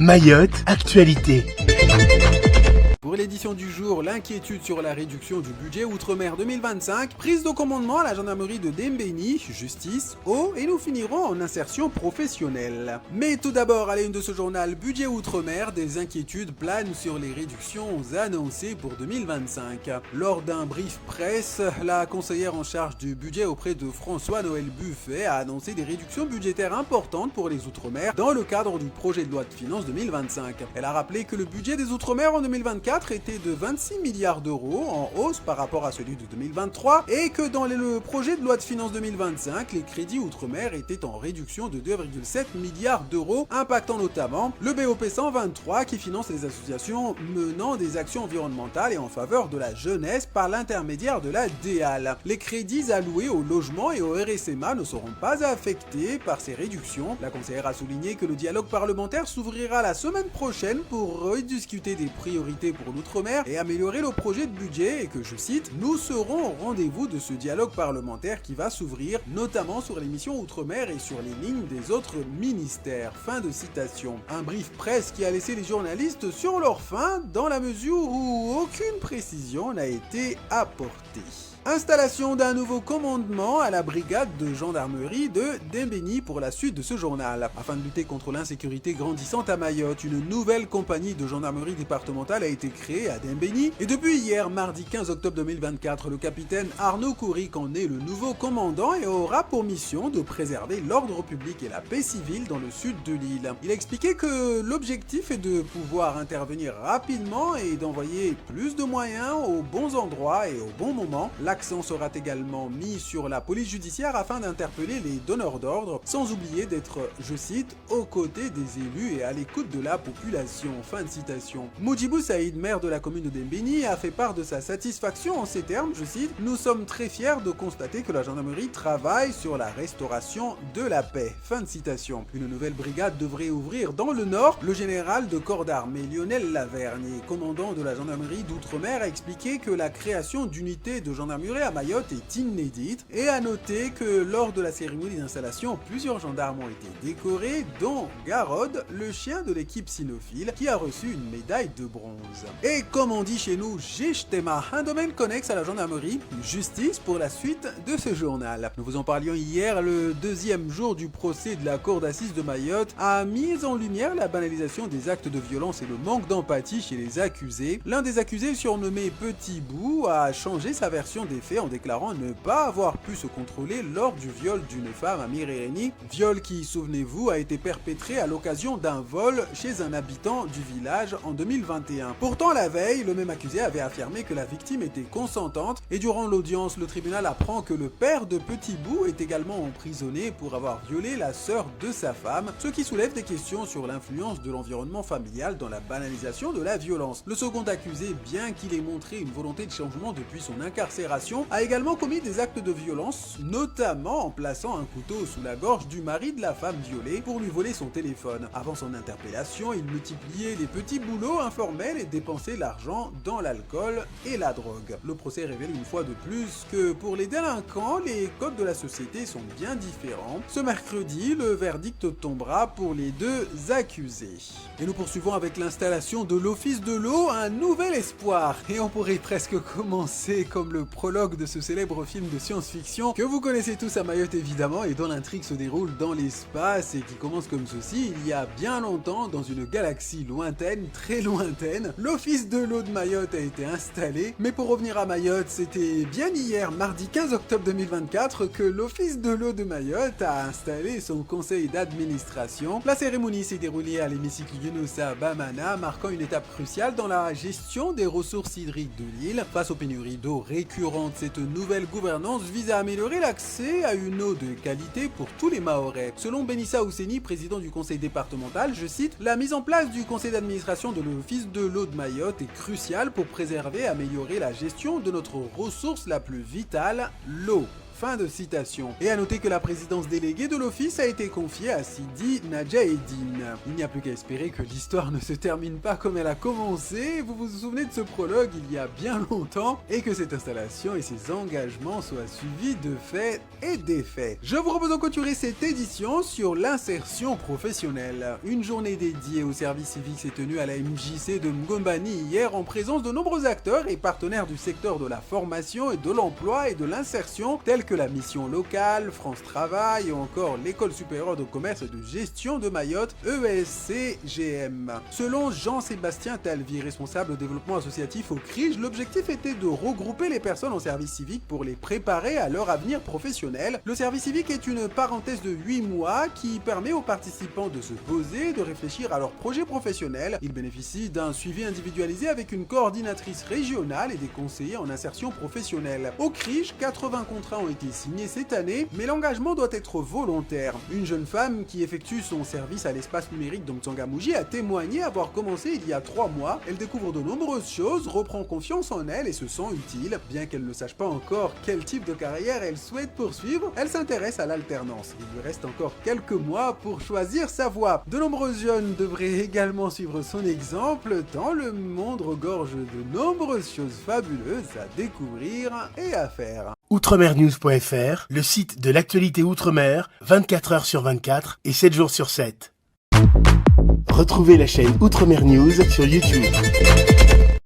Mayotte, actualité. Pour l'édition du jour, l'inquiétude sur la réduction du budget Outre-mer 2025, prise de commandement à la gendarmerie de Dembéni, justice, eau, et nous finirons en insertion professionnelle. Mais tout d'abord, à la une de ce journal Budget Outre-mer, des inquiétudes planent sur les réductions annoncées pour 2025. Lors d'un brief presse, la conseillère en charge du budget auprès de François-Noël Buffet a annoncé des réductions budgétaires importantes pour les Outre-mer dans le cadre du projet de loi de finances 2025. Elle a rappelé que le budget des Outre-mer en 2024 était de 26 milliards d'euros en hausse par rapport à celui de 2023 et que dans le projet de loi de finances 2025, les crédits Outre-mer étaient en réduction de 2,7 milliards d'euros, impactant notamment le BOP 123 qui finance les associations menant des actions environnementales et en faveur de la jeunesse par l'intermédiaire de la DEAL. Les crédits alloués au logement et au RSMA ne seront pas affectés par ces réductions. La conseillère a souligné que le dialogue parlementaire s'ouvrira la semaine prochaine pour rediscuter des priorités pour l'Outre-mer et améliorer le projet de budget et que, je cite, « Nous serons au rendez-vous de ce dialogue parlementaire qui va s'ouvrir, notamment sur les missions Outre-mer et sur les lignes des autres ministères. » Fin de citation. Un brief presse qui a laissé les journalistes sur leur faim dans la mesure où aucune précision n'a été apportée. Installation d'un nouveau commandement à la brigade de gendarmerie de Dembéni pour la suite de ce journal. Afin de lutter contre l'insécurité grandissante à Mayotte, une nouvelle compagnie de gendarmerie départementale a été créée à Dembéni et depuis hier, mardi 15 octobre 2024, le capitaine Arnaud Kouric en est le nouveau commandant et aura pour mission de préserver l'ordre public et la paix civile dans le sud de l'île. Il a expliqué que l'objectif est de pouvoir intervenir rapidement et d'envoyer plus de moyens aux bons endroits et au bon moment. L'accent sera également mis sur la police judiciaire afin d'interpeller les donneurs d'ordre, sans oublier d'être, je cite, aux côtés des élus et à l'écoute de la population. Fin de citation. Moujibou Saïd, maire de la commune de Dembéni, a fait part de sa satisfaction en ces termes, je cite, « Nous sommes très fiers de constater que la gendarmerie travaille sur la restauration de la paix. » Fin de citation. Une nouvelle brigade devrait ouvrir dans le nord. Le général de corps d'armée Lionel Lavergne, commandant de la gendarmerie d'Outre-mer, a expliqué que la création d'unités de gendarmerie à Mayotte est inédite et a noté que lors de la cérémonie d'installation, plusieurs gendarmes ont été décorés, dont Garod, le chien de l'équipe cynophile, qui a reçu une médaille de bronze. Et comme on dit chez nous, Jishtema, un domaine connexe à la gendarmerie, justice pour la suite de ce journal. Nous vous en parlions hier, le deuxième jour du procès de la cour d'assises de Mayotte a mis en lumière la banalisation des actes de violence et le manque d'empathie chez les accusés. L'un des accusés, surnommé Petit Bout, a changé sa version des faits en déclarant ne pas avoir pu se contrôler lors du viol d'une femme à Mirereni, viol qui, souvenez-vous, a été perpétré à l'occasion d'un vol chez un habitant du village en 2021. Pourtant, la veille, le même accusé avait affirmé que la victime était consentante et durant l'audience, le tribunal apprend que le père de Petit Bout est également emprisonné pour avoir violé la sœur de sa femme, ce qui soulève des questions sur l'influence de l'environnement familial dans la banalisation de la violence. Le second accusé, bien qu'il ait montré une volonté de changement depuis son incarcération, a également commis des actes de violence, notamment en plaçant un couteau sous la gorge du mari de la femme violée pour lui voler son téléphone. Avant son interpellation, il multipliait les petits boulots informels et dépensait l'argent dans l'alcool et la drogue. Le procès révèle une fois de plus que pour les délinquants, les codes de la société sont bien différents. Ce mercredi, le verdict tombera pour les deux accusés. Et nous poursuivons avec l'installation de l'Office de l'eau, un nouvel espoir. Et on pourrait presque commencer comme le prologue de ce célèbre film de science-fiction que vous connaissez tous à Mayotte évidemment et dont l'intrigue se déroule dans l'espace et qui commence comme ceci. Il y a bien longtemps, dans une galaxie lointaine, très lointaine, l'Office de l'eau de Mayotte a été installé. Mais pour revenir à Mayotte, c'était bien hier, mardi 15 octobre 2024, que l'Office de l'eau de Mayotte a installé son conseil d'administration. La cérémonie s'est déroulée à l'hémicycle Yunusa Bamana, marquant une étape cruciale dans la gestion des ressources hydriques de l'île. Face aux pénuries d'eau récurrentes, cette nouvelle gouvernance vise à améliorer l'accès à une eau de qualité pour tous les Mahorais. Selon Benissa Ousseni, président du conseil départemental, je cite, « La mise en place du conseil d'administration de l'Office de l'eau de Mayotte est cruciale pour préserver et améliorer la gestion de notre ressource la plus vitale, l'eau. » Fin de citation. Et à noter que la présidence déléguée de l'office a été confiée à Sidi Nadjaeddine. Il n'y a plus qu'à espérer que l'histoire ne se termine pas comme elle a commencé, vous vous souvenez de ce prologue il y a bien longtemps, et que cette installation et ses engagements soient suivis de faits et d'effets. Je vous propose de clôturer cette édition sur l'insertion professionnelle. Une journée dédiée au service civique s'est tenue à la MJC de Mgombani hier en présence de nombreux acteurs et partenaires du secteur de la formation et de l'emploi et de l'insertion, tels que la mission locale, France Travail ou encore l'École supérieure de commerce et de gestion de Mayotte, ESCGM. Selon Jean-Sébastien Talvi, responsable développement associatif au CRIJ, l'objectif était de regrouper les personnes en service civique pour les préparer à leur avenir professionnel. Le service civique est une parenthèse de 8 mois qui permet aux participants de se poser, de réfléchir à leur projet professionnel. Ils bénéficient d'un suivi individualisé avec une coordinatrice régionale et des conseillers en insertion professionnelle. Au CRIJ, 80 contrats ont été signés cette année, mais l'engagement doit être volontaire. Une jeune femme qui effectue son service à l'espace numérique d'Mtsangamouji a témoigné avoir commencé il y a 3 mois. Elle découvre de nombreuses choses, reprend confiance en elle et se sent utile. Bien qu'elle ne sache pas encore quel type de carrière elle souhaite poursuivre, elle s'intéresse à l'alternance. Il lui reste encore quelques mois pour choisir sa voie. De nombreux jeunes devraient également suivre son exemple, tant le monde regorge de nombreuses choses fabuleuses à découvrir et à faire. Outremernews.fr, le site de l'actualité Outre-mer, 24 heures sur 24 et 7 jours sur 7. Retrouvez la chaîne Outremer News sur YouTube.